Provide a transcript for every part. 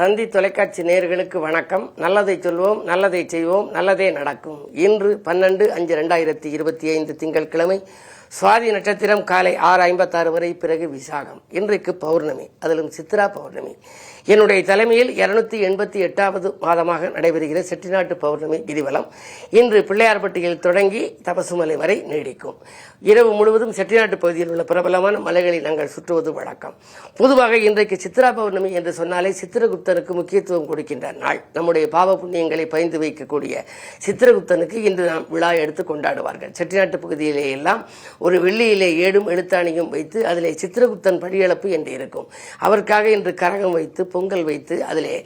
தந்தி தொலைக்காட்சி நேயர்களுக்கு வணக்கம். நல்லதை சொல்வோம், நல்லதை செய்வோம், நல்லதே நடக்கும். இன்று 12/5/2025 திங்கட்கிழமை, சுவாதி நட்சத்திரம் காலை 6:56 வரை, பிறகு விசாகம். இன்றைக்கு பௌர்ணமி, அதிலும் சித்ரா பௌர்ணமி. என்னுடைய தலைமையில் 288வது மாதமாக நடைபெறுகிற செட்டிநாட்டு பௌர்ணமி கிரிவலம் இன்று பிள்ளையார்பட்டியில் தொடங்கி தபசுமலை வரை நீடிக்கும். இரவு முழுவதும் செட்டிநாட்டு பகுதியில் உள்ள பிரபலமான மலைகளை நாங்கள் சுற்றுவது வழக்கம். பொதுவாக இன்றைக்கு சித்ரா பௌர்ணமி என்று சொன்னாலே சித்திரகுப்தனுக்கு முக்கியத்துவம் கொடுக்கின்ற நாள். நம்முடைய பாவ புண்ணியங்களை பயந்து வைக்கக்கூடிய சித்திரகுப்தனுக்கு இன்று நாம் விழா எடுத்து கொண்டாடுவார்கள். செட்டிநாட்டு பகுதியிலே எல்லாம் ஒரு வெள்ளியிலே ஏடும் எழுத்தாணியும் வைத்து அதிலே சித்திரகுப்தன் படியளப்பு என்று இருக்கும். அவருக்காக இன்று கரகம் வைத்து பொங்கல் வைத்து அதிலே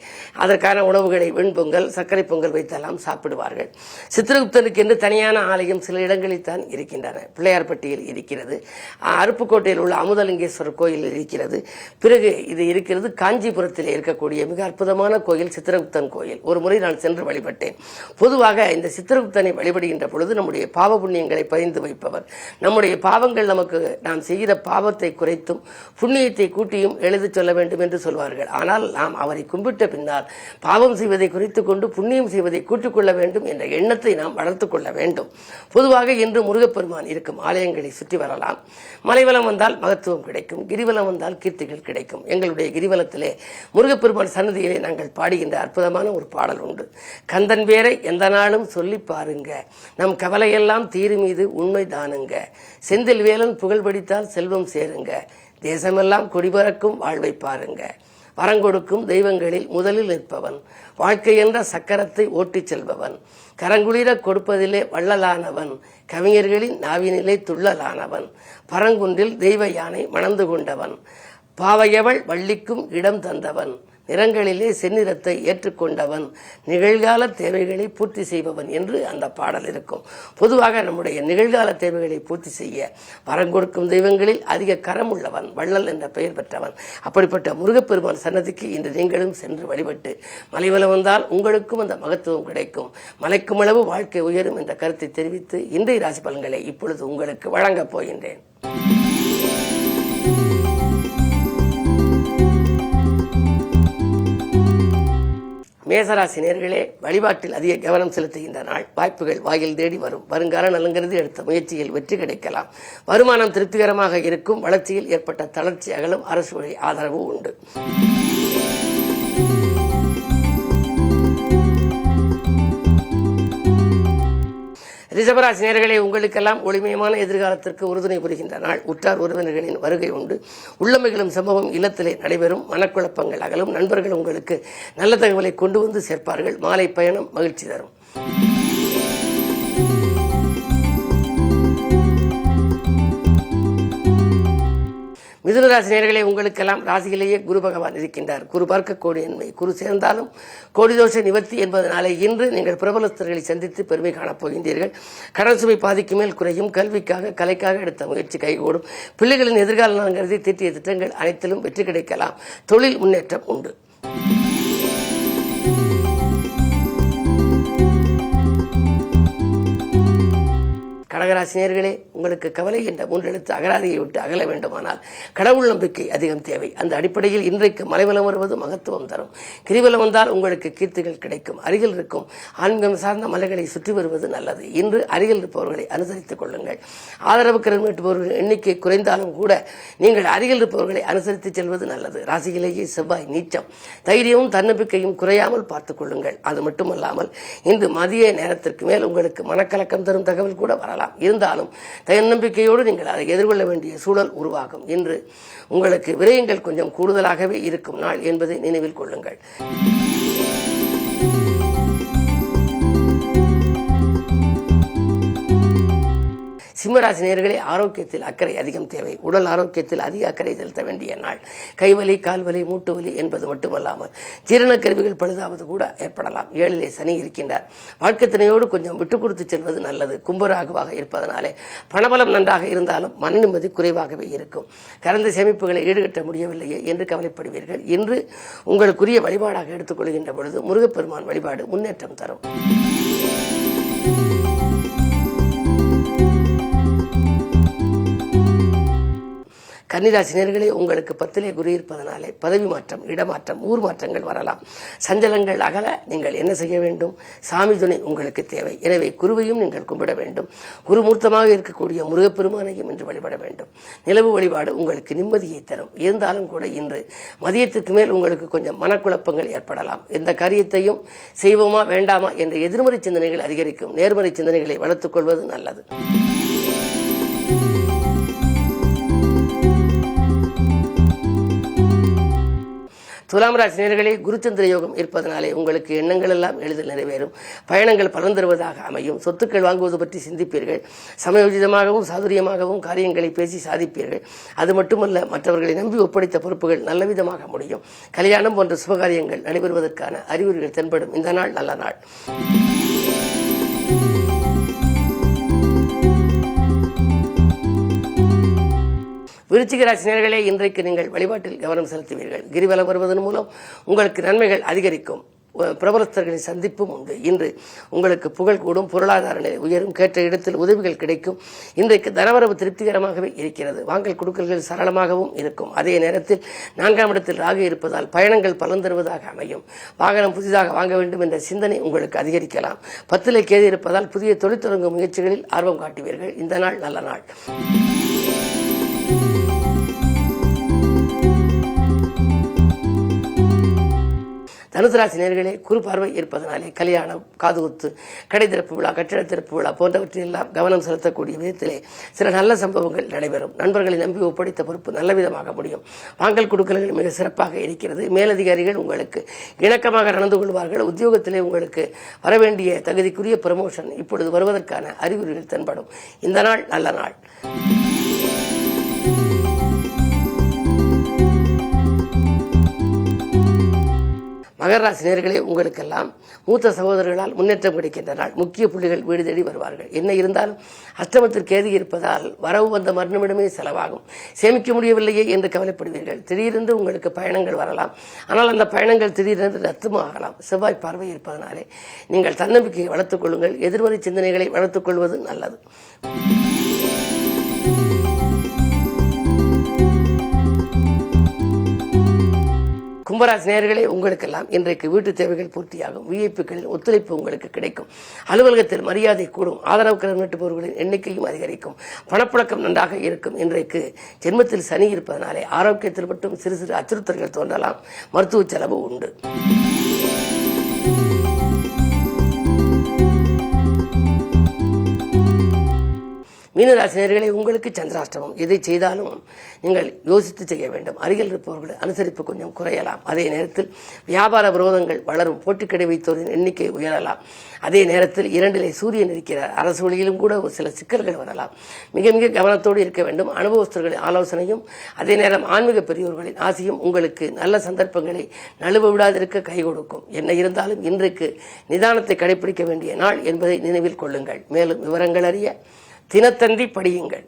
அதற்கான உணவுகளை வெண்பொங்கல், சர்க்கரை பொங்கல் வைத்தெல்லாம் சாப்பிடுவார்கள். சித்திரகுப்தனுக்கு என்று தனியான ஆலயம் சில இடங்களில் தான் இருக்கின்றன. பிள்ளையார்பட்டியில் இருக்கிறது, அருப்புக்கோட்டையில் உள்ள அமுதலிங்கேஸ்வரர் கோயில் இருக்கிறது. பிறகு இது இருக்கிறது காஞ்சிபுரத்தில் இருக்கக்கூடிய மிக அற்புதமான கோயில் சித்திரகுப்தன் கோயில். ஒரு முறை நான் சென்று வழிபட்டேன். பொதுவாக இந்த சித்திரகுப்தனை வழிபடுகின்ற பொழுது நம்முடைய பாவ புண்ணியங்களை பதிந்து வைப்பவர். நம்முடைய பாவங்கள் நமக்கு நாம் செய்கிற பாவத்தை குறைத்தும் புண்ணியத்தை கூட்டியும் எழுதி சொல்ல வேண்டும் என்று சொல்வார்கள். ஆனால் நாம் அவரை கும்பிட்ட பின்னால் பாவம் செய்வதை குறைத்துக் கொண்டு புண்ணியம் செய்வதை கூட்டிக் கொள்ள வேண்டும் என்ற எண்ணத்தை நாம் வளர்த்துக் கொள்ள வேண்டும். பொதுவாக இன்று முருகப்பெருமான் இருக்கும் ஆலயங்களை சுற்றி வரலாம். மலைவலம் வந்தால் மகத்துவம் கிடைக்கும், கிரிவலம் வந்தால் கீர்த்திகள் கிடைக்கும். எங்களுடைய கிரிவலத்திலே முருகப்பெருமான் சன்னதியிலே நாங்கள் பாடுகின்ற அற்புதமான ஒரு பாடல் உண்டு. கந்தன் பேரை எந்த நாளும் சொல்லி பாருங்க, நம் கவலையெல்லாம் தீரு மீது உண்மை தானுங்க, செந்தில் வேலன் புகழ் படித்தால் செல்வம் சேருங்க, தேசமெல்லாம் கொடிபறக்கும் வாழ்வை பாருங்க, வரங்கொடுக்கும் தெய்வங்களில் முதலில் நிற்பவன், வாழ்க்கை என்ற சக்கரத்தை ஓட்டிச் செல்பவன், கரங்குளிர கொடுப்பதிலே வள்ளலானவன், கவிஞர்களின் நாவினிலே துள்ளலானவன், பரங்குன்றில் தெய்வ யானை மணந்து கொண்டவன், பாவையவள் வள்ளிக்கும் இடம் தந்தவன், நிறங்களிலே செந்நிறத்தை ஏற்றுக்கொண்டவன், நிகழ்கால தேவைகளை பூர்த்தி செய்பவன் என்று அந்த பாடல் இருக்கும். பொதுவாக நம்முடைய நிகழ்கால தேவைகளை பூர்த்தி செய்ய வரங்கொடுக்கும் தெய்வங்களில் அதிக கரம் உள்ளவன், வள்ளல் என்ற பெயர் பெற்றவன். அப்படிப்பட்ட முருகப்பெருமான் சன்னதிக்கு இன்று நீங்களும் சென்று வழிபட்டு மலைவலம் வந்தால் உங்களுக்கும் அந்த மகத்துவம் கிடைக்கும், மலைக்கும் அளவு வாழ்க்கை உயரும் என்ற கருத்தை தெரிவித்து இன்றைய ராசி பலன்களை இப்பொழுது உங்களுக்கு வழங்கப் போகின்றேன். மேசராசி நேயர்களே, வழிபாட்டில் அதிக கவனம் செலுத்துகின்ற நாள். வாய்ப்புகள் வாயில் தேடி வரும். வருங்கால நலங்கிறது எடுத்த முயற்சியில் வெற்றி கிடைக்கலாம். வருமானம் திருப்திகரமாக இருக்கும். வளர்ச்சியில் ஏற்பட்ட தளர்ச்சி அகலும். அரசு வழி ஆதரவு உண்டு. ரிஷபராசி நேயர்களே, உங்களுக்கெல்லாம் ஒளிமயமான எதிர்காலத்திற்கு உறுதுணை புரிகின்ற நாள். உற்றார் உறவினர்களின் வருகை உண்டு. உள்ளமைகளும் சம்பவம் இல்லத்திலே நடைபெறும். மனக்குழப்பங்கள் அகலும். நண்பர்கள் உங்களுக்கு நல்ல தகவலை கொண்டு வந்து சேர்ப்பார்கள். மாலை பயணம் மகிழ்ச்சி தரும். மிதுனராசி நேயர்களே, உங்களுக்கெல்லாம் ராசியிலேயே குரு பகவான் இருக்கின்றார். குரு பார்க்க கோடி நன்மை. குரு சேர்ந்தாலும் கோடி தோஷ நிவர்த்தி என்பதனாலே இன்று நீங்கள் பிரபலஸ்தர்களை சந்தித்து பெருமை காணப் போகின்றீர்கள். கடன் சுமை பாதிக்கு மேல் குறையும். கல்விக்காக கலைக்காக எடுத்த முயற்சி கைகூடும். பிள்ளைகளின் எதிர்கால நலன்கருதி தீட்டிய திட்டங்கள் அனைத்திலும் வெற்றி கிடைக்கலாம். தொழில் முன்னேற்றம் உண்டு. கடகராசி நேயர்களே, உங்களுக்கு கவலை என்ற மூன்றெழுத்து அகராதியை விட்டு அகல வேண்டுமானால் கடவுள் நம்பிக்கை அதிகம் தேவை. அந்த அடிப்படையில் இன்றைக்கு மலைவலம் வருவது மகத்துவம் தரும். கிரிவலம் வந்தால் உங்களுக்கு கீர்த்திகள் கிடைக்கும். அருகில் இருக்கும் ஆன்மீகம் சார்ந்த மலைகளை சுற்றி வருவது நல்லது. இன்று அருகில் இருப்பவர்களை அனுசரித்துக் கொள்ளுங்கள். ஆதரவு கடன் மீட்டுபவர்களின் எண்ணிக்கை குறைந்தாலும் கூட நீங்கள் அருகில் இருப்பவர்களை அனுசரித்து செல்வது நல்லது. ராசியிலேயே செவ்வாய் நீச்சம். தைரியமும் தன்னம்பிக்கையும் குறையாமல் பார்த்துக் கொள்ளுங்கள். அது மட்டுமல்லாமல் இன்று மதிய நேரத்திற்கு மேல் உங்களுக்கு மனக்கலக்கம் தரும் தகவல் கூட வரலாம். இருந்தாலும் தன்னம்பிக்கையோடு நீங்கள் அதை எதிர்கொள்ள வேண்டிய சூழல் உருவாகும். இன்று உங்களுக்கு விரயங்கள் கொஞ்சம் கூடுதலாகவே இருக்கும் நாள் என்பதை நினைவில் கொள்ளுங்கள். சிம்மராசி நேயர்களே, ஆரோக்கியத்தில் அக்கறை அதிகம் தேவை. உடல் ஆரோக்கியத்தில் அதிக அக்கறை செலுத்த வேண்டிய நாள். கைவலி, கால்வலி, மூட்டு வலி என்பது மட்டுமல்லாமல் ஜீரண கருவிகள் பழுதாவது கூட ஏற்படலாம். 7லே சனி இருக்கின்றார். வாழ்க்கை துணையோடு கொஞ்சம் விட்டு கொடுத்து செல்வது நல்லது. கும்பராகுவாக இருப்பதனாலே பணபலம் நன்றாக இருந்தாலும் மன நிம்மதி குறைவாகவே இருக்கும். கறந்த சேமிப்புகளை ஈடுகட்ட முடியவில்லையே என்று கவலைப்படுவீர்கள். இன்று உங்களுக்குரிய வழிபாடாக எடுத்துக்கொள்கின்ற பொழுது முருகப்பெருமான் வழிபாடு முன்னேற்றம் தரும். கன்னிராசி நேயர்களே, உங்களுக்கு 10லே குரு இருப்பதனாலே பதவி மாற்றம், இடமாற்றம், ஊர் மாற்றங்கள் வரலாம். சஞ்சலங்கள் அகல நீங்கள் என்ன செய்ய வேண்டும்? சாமி துணை உங்களுக்கு தேவை. எனவே குருவையும் நீங்கள் கும்பிட வேண்டும். குருமூர்த்தமாக இருக்கக்கூடிய முருகப்பெருமானையும் இன்று வழிபட வேண்டும். நிலவு வழிபாடு உங்களுக்கு நிம்மதியை தரும். இருந்தாலும் கூட இன்று மதியத்துக்கு மேல் உங்களுக்கு கொஞ்சம் மனக்குழப்பங்கள் ஏற்படலாம். எந்த காரியத்தையும் செய்வோமா வேண்டாமா என்ற எதிர்மறை சிந்தனைகள் அதிகரிக்கும். நேர்மறை சிந்தனைகளை வளர்த்துக் கொள்வது நல்லது. துலாம் ராசி நேயர்களே, குருச்சந்திர யோகம் இருப்பதனாலே உங்களுக்கு எண்ணங்கள் எல்லாம் எளிதில் நிறைவேறும். பயணங்கள் பலன் தருவதாக அமையும். சொத்துக்கள் வாங்குவது பற்றி சிந்திப்பீர்கள். சமயோஜிதமாகவும் சாதுரியமாகவும் காரியங்களை பேசி சாதிப்பீர்கள். அது மட்டுமல்ல, மற்றவர்களை நம்பி ஒப்படைத்த பொறுப்புகள் நல்ல விதமாக முடியும். கல்யாணம் போன்ற சுபகாரியங்கள் நடைபெறுவதற்கான அறிகுறிகள் தென்படும். இந்த நாள் நல்ல நாள். விருச்சிக ராசி நேயர்களே, இன்றைக்கு நீங்கள் வழிபாட்டில் கவனம் செலுத்துவீர்கள். கிரிவலம் வருவதன் மூலம் உங்களுக்கு நன்மைகள் அதிகரிக்கும். பிரபலஸ்தர்களின் சந்திப்பும் உண்டு. இன்று உங்களுக்கு புகழ் கூடும். பொருளாதார நிலை உயரும். கேட்ட இடத்தில் உதவிகள் கிடைக்கும். இன்றைக்கு தனவரவு திருப்திகரமாகவே இருக்கிறது. வாங்கல் கொடுக்கல்கள் சரளமாகவும் இருக்கும். அதே நேரத்தில் 4ஆம் இடத்தில் ராகு இருப்பதால் பயணங்கள் பலன் தருவதாக அமையும். வாகனம் புதிதாக வாங்க வேண்டும் என்ற சிந்தனை உங்களுக்கு அதிகரிக்கலாம். 10லே கேது இருப்பதால் புதிய தொழில் தொடங்கும் முயற்சிகளில் ஆர்வம் காட்டுவீர்கள். இந்த நாள் நல்ல நாள். தனுசு ராசி நேயர்களே, குரு பார்வை இருப்பதனாலே கல்யாணம், காதுகுத்து, கடை திறப்பு விழா, கட்டிட திறப்பு விழா போன்றவற்றிலெல்லாம் கவனம் செலுத்தக்கூடிய விதத்திலே சில நல்ல சம்பவங்கள் நடைபெறும். நண்பர்களை நம்பி ஒப்படைத்த பொறுப்பு நல்ல விதமாக முடியும். வாங்கல் கொடுக்கல்கள் மிக சிறப்பாக இருக்கிறது. மேலதிகாரிகள் உங்களுக்கு இணக்கமாக நடந்து கொள்வார்கள். உத்தியோகத்திலே உங்களுக்கு வரவேண்டிய தகுதிக்குரிய ப்ரமோஷன் இப்பொழுது வருவதற்கான அறிகுறிகள் தென்படும். இந்த நாள் நல்ல நாள். மகர ராசி நேயர்களே, உங்களுக்கெல்லாம் மூத்த சகோதரர்களால் முன்னேற்றம் கிடைக்கின்ற நாள். முக்கிய புள்ளிகள் வீடு தேடி வருவார்கள். என்ன இருந்தாலும் அஷ்டமத்தில் கேது இருப்பதால் வரவு வந்த மறுநிமிடமே செலவாகும். சேமிக்க முடியவில்லையே என்று கவலைப்படுவீர்கள். திடீரென்று உங்களுக்கு பயணங்கள் வரலாம். ஆனால் அந்த பயணங்கள் திடீரென்று ரத்துமாகலாம். செவ்வாய் பார்வை இருப்பதனாலே நீங்கள் தன்னம்பிக்கையை வளர்த்துக் கொள்ளுங்கள். எதிர்மறை சிந்தனைகளை வளர்த்துக் கொள்வது நல்லது. கும்பராசி நேயர்களே, உங்களுக்கெல்லாம் இன்றைக்கு வீட்டு தேவைகள் பூர்த்தியாகும். விஐபிக்களின் ஒத்துழைப்பு உங்களுக்கு கிடைக்கும். அலுவலகத்தில் மரியாதை கூடும். ஆதரவு கடன் நீட்டுபவர்களின் எண்ணிக்கையும் அதிகரிக்கும். பணப்புழக்கம் நன்றாக இருக்கும். இன்றைக்கு ஜென்மத்தில் சனி இருப்பதனாலே ஆரோக்கியத்தில் மட்டும் சிறு சிறு அச்சுறுத்தல்கள் தோன்றலாம். மருத்துவ செலவு உண்டு. மீனராசி நேயர்களே, உங்களுக்கு சந்திராஷ்டமம். எதை செய்தாலும் நீங்கள் யோசித்து செய்ய வேண்டும். அருகில் இருப்பவர்கள் அனுசரிப்பு கொஞ்சம் குறையலாம். அதே நேரத்தில் வியாபார விரோதங்கள் வளரும். போட்டிக்கடை வைத்தோரின் எண்ணிக்கை உயரலாம். அதே நேரத்தில் 2லே சூரியன் இருக்கிறார். அரசு வழியிலும் கூட ஒரு சில சிக்கல்கள் வரலாம். மிக மிக கவனத்தோடு இருக்க வேண்டும். அனுபவஸ்தர்களின் ஆலோசனையும் அதே நேரம் ஆன்மீக பெரியோர்களின் ஆசையும் உங்களுக்கு நல்ல சந்தர்ப்பங்களை நழுவ விடாதிருக்க கை கொடுக்கும். என்ன இருந்தாலும் இன்றைக்கு நிதானத்தை கடைபிடிக்க வேண்டிய நாள் என்பதை நினைவில் கொள்ளுங்கள். மேலும் விவரங்கள் அறிய தினத்தந்தி படியுங்கள்.